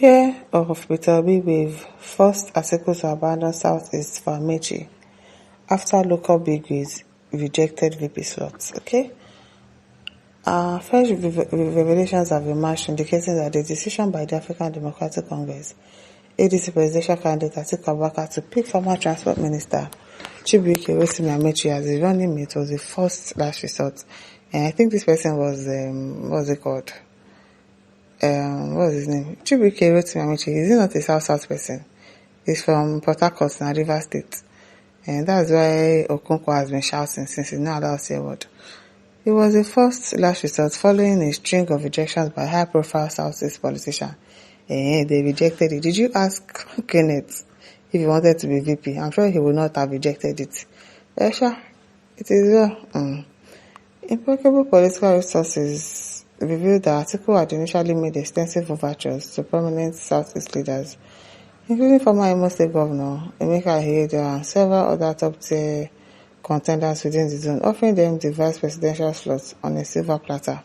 Fear of Peter B wave forced Atiku to abandon Southeast for Ameachi after local bigwigs rejected VP slots. Okay? Fresh revelations have emerged indicating that the decision by the African Democratic Congress, ADC presidential candidate Atiku Abubakar to pick former Transport Minister Chibuike Ameachi as a running mate was the first last resort. And I think this person was, what's it called? What's his name? Chibuike Ameachi. Is he not a South person? He's from Port Harcourt, Rivers State. And that's why Okonkwo has been shouting since he's not allowed to say a word. It was the first last resort following a string of rejections by high-profile Southeast politicians. They rejected it. Did you ask Kenneth if he wanted to be VP? I'm sure he would not have rejected it. Sure, it is impeccable political resources revealed that Atiku had initially made extensive overtures to prominent Southeast leaders, including former Imo State Governor Ameachi and several other top-tier contenders within the zone, offering them the vice presidential slot on a silver platter.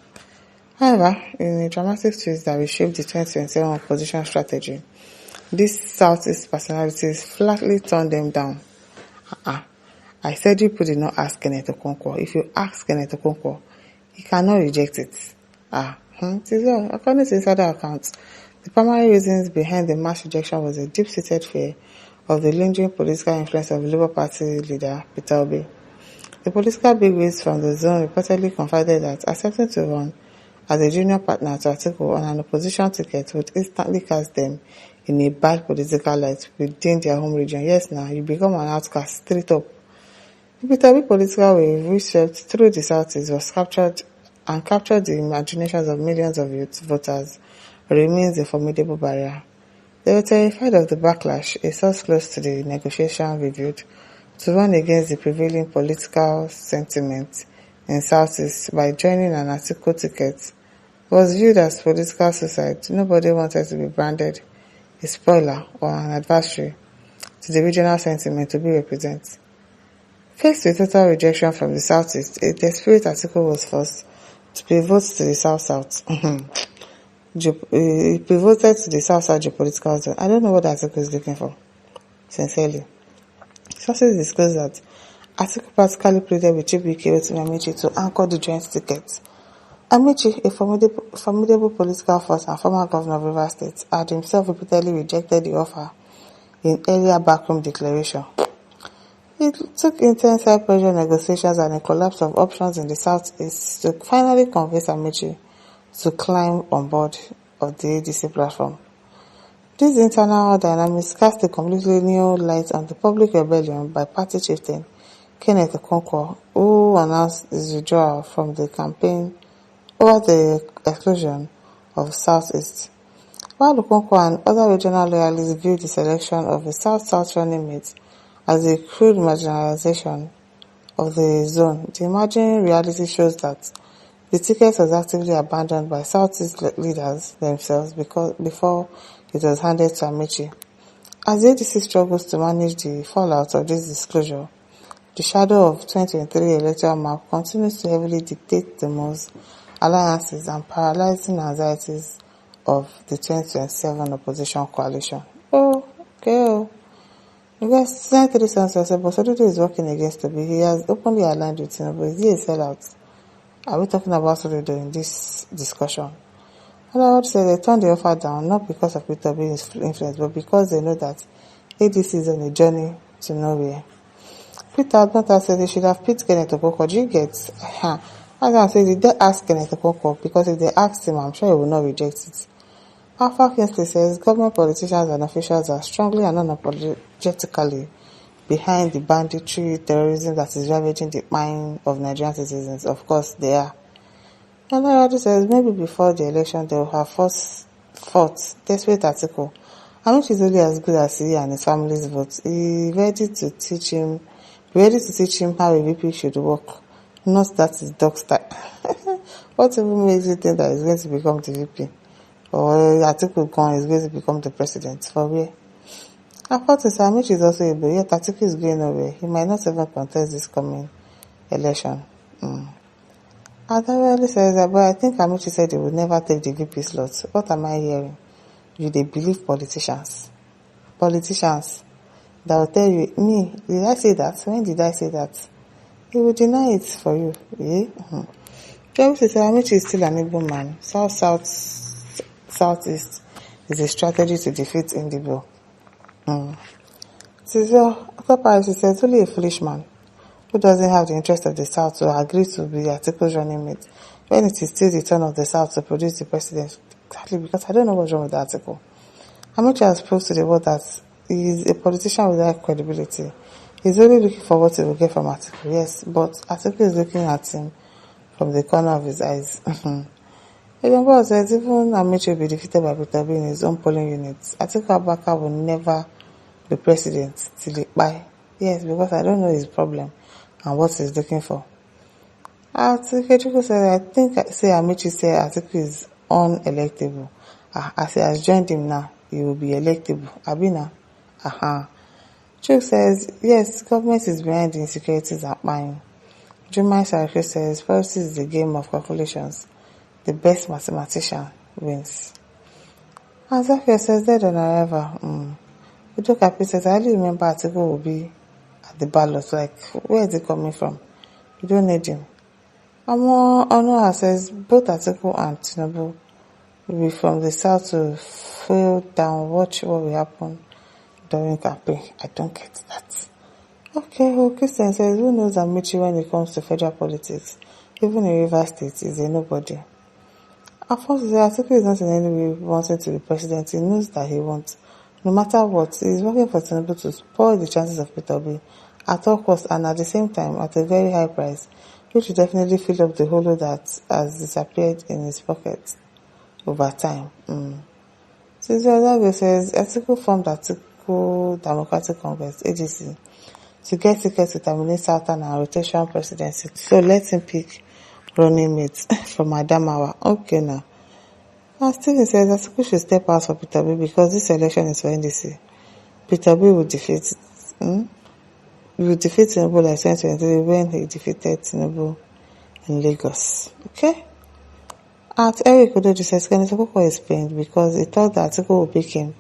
However, in a dramatic twist that reshaped the 2027 opposition strategy, these Southeast personalities flatly turned them down. I said you did not ask Kenneth Okonkwo. If you ask Kenneth Okonkwo, he cannot reject it. It is all. According to insider accounts, the primary reasons behind the mass rejection was a deep-seated fear of the lingering political influence of Labour Party leader Peter Obi. The political bigwigs from the zone reportedly confided that accepting to run as a junior partner to Atiku on an opposition ticket would instantly cast them in a bad political light within their home region. Yes, now you become an outcast straight up. The Peter Obi political wave, which swept through the Southeast, was captured the imaginations of millions of youth voters, remains a formidable barrier. They were terrified of the backlash a source close to the negotiation revealed to run against the prevailing political sentiment in Southeast by joining an Atiku ticket was viewed as political suicide. Nobody wanted to be branded a spoiler or an adversary to the regional sentiment to be represented. Faced with total rejection from the Southeast, a desperate Atiku was forced to pivot to the South-South. He pivoted to the South-South geopolitical zone. I don't know what Atiku is looking for, sincerely. Sources disclosed that Atiku practically pleaded with Chibuike Ameachi to anchor the joint ticket. Ameachi, a formidable political force and former governor of Rivers State, had himself repeatedly rejected the offer in earlier backroom declaration. It took intense high-pressure negotiations and a collapse of options in the Southeast to finally convince Ameachi to climb on board of the ADC platform. These internal dynamics cast a completely new light on the public rebellion by party chieftain Kenneth Okonkwo, who announced his withdrawal from the campaign over the exclusion of Southeast. While Okonkwo and other regional loyalists viewed the selection of a South-South running mate as a crude marginalization of the zone, the emerging reality shows that the ticket was actively abandoned by Southeast leaders themselves before it was handed to Ameachi. As the ADC struggles to manage the fallout of this disclosure, the shadow of 2023 electoral map continues to heavily dictate the moves, alliances, and paralyzing anxieties of the 2027 opposition coalition. Because 93 cents said, but Sododo is working against Obi. He has openly aligned with Tinubu. Is he a sellout? Are we talking about Sododo in this discussion? Other words say they turned the offer down not because of Peter Obi's influence, but because they know that ADC is on a journey to nowhere. Peter Adbanta said they should have picked Kenneth Okonkwo. Do you get? As I said, did they ask Kenneth Okonkwo? Because if they asked him, I'm sure he will not reject it. Alpha Kingsley says government politicians and officials are strongly and unapologetically behind the banditry terrorism that is ravaging the mind of Nigerian citizens. Of course, they are. Another says maybe before the election they will have fought desperate Atiku. Ameachi is only as good as he and his family's vote. He ready to teach him how a VP should work. Not that his dog style. What even makes you think that he's going to become the VP? Or Atiku gone is going to become the president? For where? I thought Ameachi is also able, yet Atiku is going nowhere. He might not even contest this coming election. Adawale says that, but I think Ameachi said he would never take the VP slot. What am I hearing? you dey believe politicians that will tell you, me, did I say that? When did I say that? He will deny it for you. Yeah? Travis says Ameachi is still an Igbo man. Southeast is a strategy to defeat Indigo. He says only a foolish man who doesn't have the interest of the South to agree to be Atiku's running mate when it is still the turn of the South to produce the president. Exactly, because I don't know what's wrong with the Atiku. Ameachi has proved to the world that he is a politician without credibility. He's only looking for what he will get from Atiku, yes, but Atiku is looking at him from the corner of his eyes. Paul says even Ameachi will be defeated by Peter Obi in his own polling units. Atiku Abubakar will never be president till he buy. Yes, because I don't know his problem and what he's looking for. Atiku says, I think Ameachi said Atiku is unelectable. As he has joined him now, he will be electable. Abina. Chuk says, yes, government is behind the insecurities and buying. Jumai Saraki says, politics is a game of calculations. The best mathematician wins. And Zakia says, dead on arrival. Udokapi says, I only remember Atiku will be at the ballot. Like, where is it coming from? You don't need him. Onoha says, both Atiku and Tinubu will be from the south to fall down. Watch what will happen during campaign. I don't get that. Okay, Christian says, who knows Ameachi when it comes to federal politics? Even in Rivers State, is a nobody. Alfonso says, Atiku is not in any way wanting to be president. He knows that he won't. No matter what, he is working for Tinubu to spoil the chances of Peter Obi at all costs and at the same time at a very high price, which will definitely fill up the hole that has disappeared in his pocket over time. Cesar says, Atiku formed Atiku Democratic Congress, ADC, to get tickets to terminate Southern and rotation presidency. So let him pick running mates from Adamawa. Okay now. And Stephen says Atiku should step out for Peter Obi because this election is for NDC. Peter Obi will defeat He will defeat Tinubu like 2023 when he defeated Tinubu in Lagos. Okay? At Eric Odoji says Senator Koko is pained because he thought that Atiku will pick him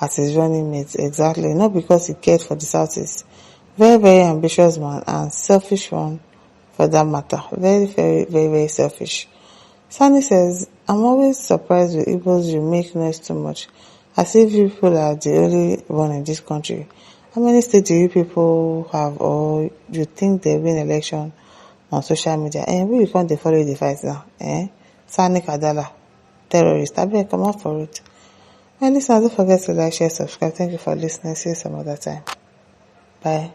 as his running mate. Exactly. Not because he cared for the Southeast. Very, very ambitious man and selfish one for that matter. Very, very, very, very selfish. Sani says, I'm always surprised with Igbos you make noise too much. As if you people are the only one in this country. How many states do you people have or you think they win election on social media? And we can't follow the fight now. Sani Kadala, terrorist. I better come out for it. And listen, don't forget to like, share, subscribe. Thank you for listening. See you some other time. Bye.